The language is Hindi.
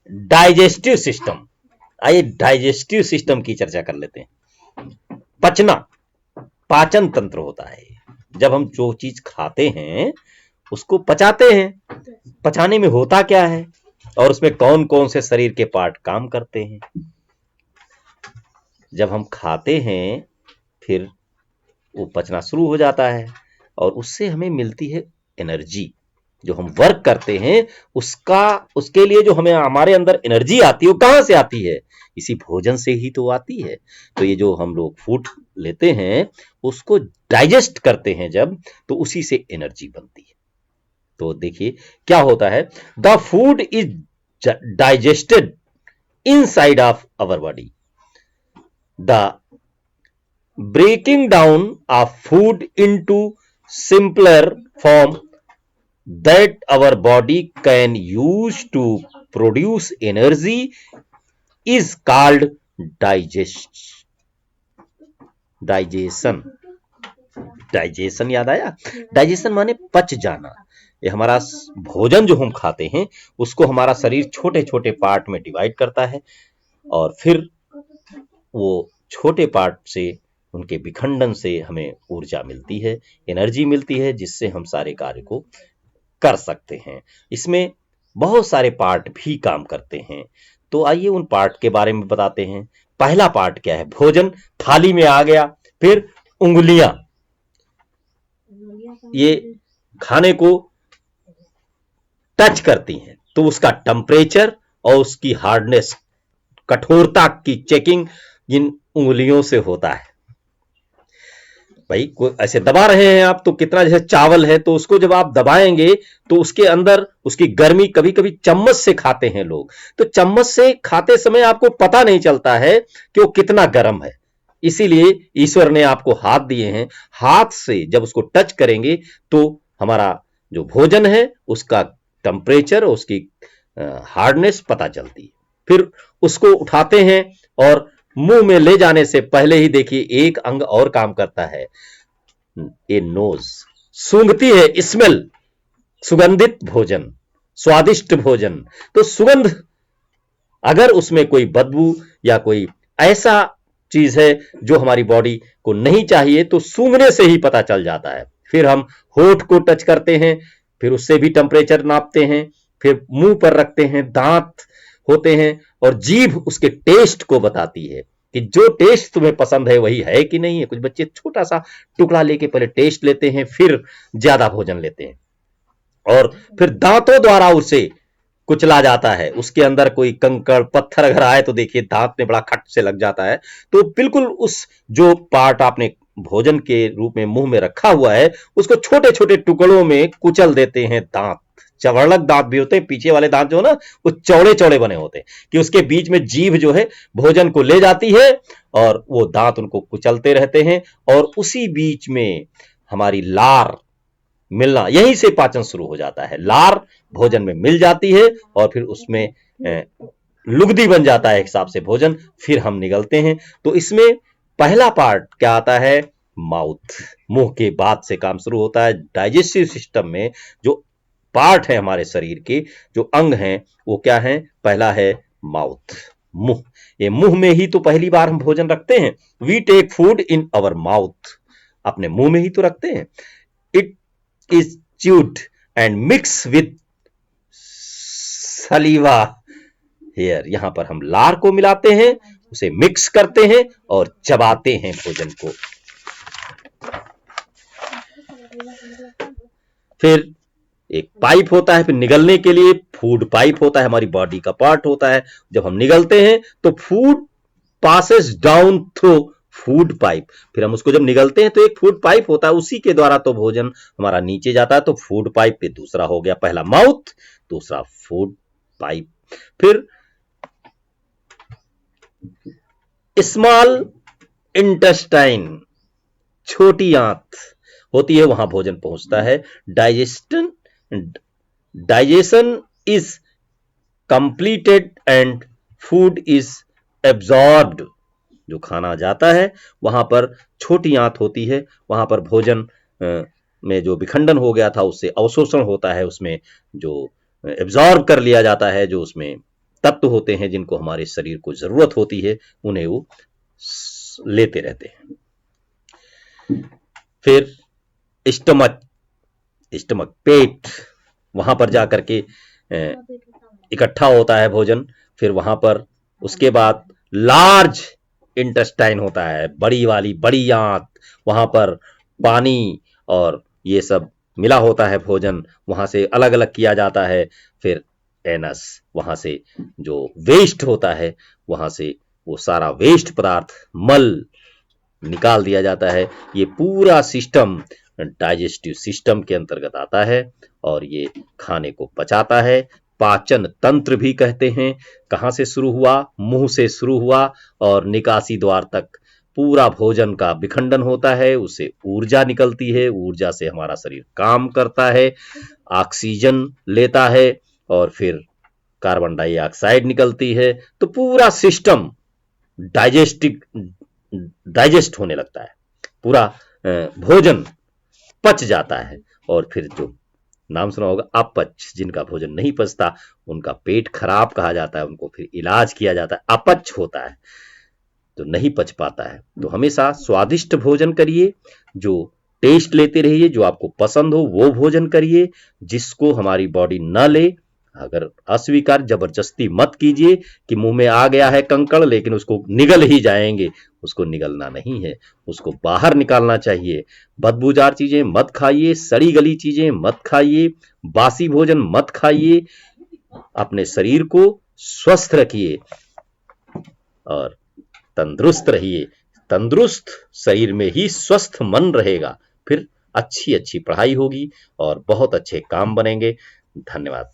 Digestive system. आइए डाइजेस्टिव सिस्टम की चर्चा कर लेते हैं। पचना, पाचन तंत्र होता है। जब हम जो चीज खाते हैं उसको पचाते हैं। पचाने में होता क्या है और उसमें कौन कौन से शरीर के पार्ट काम करते हैं। जब हम खाते हैं फिर वो पचना शुरू हो जाता है और उससे हमें मिलती है एनर्जी। जो हम वर्क करते हैं उसके लिए जो हमें हमारे अंदर एनर्जी आती है वो कहां से आती है? इसी भोजन से ही तो आती है। तो ये जो हम लोग फूड लेते हैं उसको डाइजेस्ट करते हैं जब, तो उसी से एनर्जी बनती है। तो देखिए क्या होता है, the food is digested inside of our body. The breaking down of food into simpler form that our body can use to produce energy is called digestion। Digestion याद आया? डाइजेशन माने पच जाना। ये हमारा भोजन जो हम खाते हैं उसको हमारा शरीर छोटे छोटे पार्ट में डिवाइड करता है और फिर वो छोटे पार्ट से, उनके विखंडन से हमें ऊर्जा मिलती है, एनर्जी मिलती है, जिससे हम सारे कार्य को कर सकते हैं। इसमें बहुत सारे पार्ट भी काम करते हैं। तो आइए उन पार्ट के बारे में बताते हैं। पहला पार्ट क्या है? भोजन थाली में आ गया, फिर उंगलियां, ये खाने को टच करती हैं तो उसका टेम्परेचर और उसकी हार्डनेस, कठोरता की चेकिंग इन उंगलियों से होता है। भाई कोई ऐसे दबा रहे हैं आप तो कितना, जैसे चावल है तो उसको जब आप दबाएंगे तो उसके अंदर उसकी गर्मी, कभी कभी चम्मच से खाते हैं लोग, तो चम्मच से खाते समय आपको पता नहीं चलता है कि वो कितना गर्म है। इसीलिए ईश्वर ने आपको हाथ दिए हैं, हाथ से जब उसको टच करेंगे तो हमारा जो भोजन है उसका टेम्परेचर और उसकी हार्डनेस पता चलती है। फिर उसको उठाते हैं और मुंह में ले जाने से पहले ही देखिए एक अंग और काम करता है, ये नोज सूंघती है, स्मेल, सुगंधित भोजन, स्वादिष्ट भोजन। तो सुगंध, अगर उसमें कोई बदबू या कोई ऐसा चीज है जो हमारी बॉडी को नहीं चाहिए तो सूंघने से ही पता चल जाता है। फिर हम होठ को टच करते हैं, फिर उससे भी टेम्परेचर नापते हैं, फिर मुंह पर रखते हैं, दांत होते हैं और जीभ उसके टेस्ट को बताती है कि जो टेस्ट तुम्हें पसंद है वही है कि नहीं है। कुछ बच्चे छोटा सा टुकड़ा लेके पहले टेस्ट लेते हैं फिर ज्यादा भोजन लेते हैं और फिर दांतों द्वारा उसे कुचला जाता है। उसके अंदर कोई कंकड़ पत्थर अगर आए तो देखिए दांत में बड़ा खट से लग जाता है। तो बिल्कुल उस जो पार्ट आपने भोजन के रूप में मुंह में रखा हुआ है उसको छोटे छोटे टुकड़ों में कुचल देते हैं दांत। चवड़क दांत भी होते हैं, पीछे वाले दांत जो है ना वो चौड़े चौड़े बने होते हैं कि उसके बीच में जीभ जो है भोजन को ले जाती है और वो दांत उनको कुचलते रहते हैं और उसी बीच में हमारी लार मिलना, यहीं से पाचन शुरू हो जाता है। लार भोजन में मिल जाती है और फिर उसमें लुगदी बन जाता है हिसाब से भोजन, फिर हम निगलते हैं। तो इसमें पहला पार्ट क्या आता है? माउथ। मुंह के बाद से काम शुरू होता है। डाइजेस्टिव सिस्टम में जो पार्ट है हमारे शरीर के, जो अंग हैं, वो क्या है? पहला है माउथ, मुंह। ये मुंह में ही तो पहली बार हम भोजन रखते हैं। We take food in our mouth, अपने मुंह में ही तो रखते हैं। It is chewed and mix with saliva here. यहां पर हम लार को मिलाते हैं, उसे मिक्स करते हैं और चबाते हैं भोजन को। फिर एक पाइप होता है, फिर निगलने के लिए फूड पाइप होता है, हमारी बॉडी का पार्ट होता है। जब हम निगलते हैं तो food passes down through food pipe. फिर हम उसको जब निगलते हैं तो एक फूड पाइप होता है, उसी के द्वारा तो भोजन हमारा नीचे जाता है। तो फूड पाइप पे दूसरा हो गया, पहला माउथ, दूसरा फूड पाइप। फिर स्मॉल इंटेस्टाइन, छोटी आंत होती है, वहां भोजन पहुंचता है। Digestion is completed and food is absorbed. जो खाना जाता है वहां पर छोटी आंत होती है, वहां पर भोजन में जो विखंडन हो गया था उससे अवशोषण होता है, उसमें जो एब्जॉर्ब कर लिया जाता है, जो उसमें तत्व होते हैं जिनको हमारे शरीर को जरूरत होती है, उन्हें वो लेते रहते हैं। फिर स्टमक, स्टमक पेट, वहां पर जाकर के इकट्ठा होता है भोजन। फिर वहां पर उसके बाद लार्ज इंटेस्टाइन होता है, बड़ी वाली बड़ी आंत, वहां पर पानी और ये सब मिला होता है भोजन, वहां से अलग अलग किया जाता है। फिर एनस, वहां से जो वेस्ट होता है, वहां से वो सारा वेस्ट पदार्थ, मल निकाल दिया जाता है। ये पूरा सिस्टम डाइजेस्टिव सिस्टम के अंतर्गत आता है और ये खाने को पचाता है। पाचन तंत्र भी कहते हैं। कहां से शुरू हुआ? मुंह से शुरू हुआ और निकासी द्वार तक पूरा भोजन का विखंडन होता है, उससे ऊर्जा निकलती है, ऊर्जा से हमारा शरीर काम करता है, ऑक्सीजन लेता है और फिर कार्बन डाइऑक्साइड निकलती है। तो पूरा सिस्टम डाइजेस्ट होने लगता है, पूरा भोजन पच जाता है। और फिर जो नाम सुना होगा अपच, जिनका भोजन नहीं पचता उनका पेट खराब कहा जाता है, उनको फिर इलाज किया जाता है, अपच होता है तो नहीं पच पाता है। तो हमेशा स्वादिष्ट भोजन करिए, जो टेस्ट लेते रहिए, जो आपको पसंद हो वो भोजन करिए, जिसको हमारी बॉडी न ले। अगर अस्वीकार जबरदस्ती मत कीजिए कि मुंह में आ गया है कंकड़ लेकिन उसको निगल ही जाएंगे, उसको निगलना नहीं है, उसको बाहर निकालना चाहिए। बदबूदार चीजें मत खाइए, सड़ी गली चीजें मत खाइए, बासी भोजन मत खाइए। अपने शरीर को स्वस्थ रखिए और तंदुरुस्त रहिए। तंदुरुस्त शरीर में ही स्वस्थ मन रहेगा, फिर अच्छी अच्छी पढ़ाई होगी और बहुत अच्छे काम बनेंगे। धन्यवाद।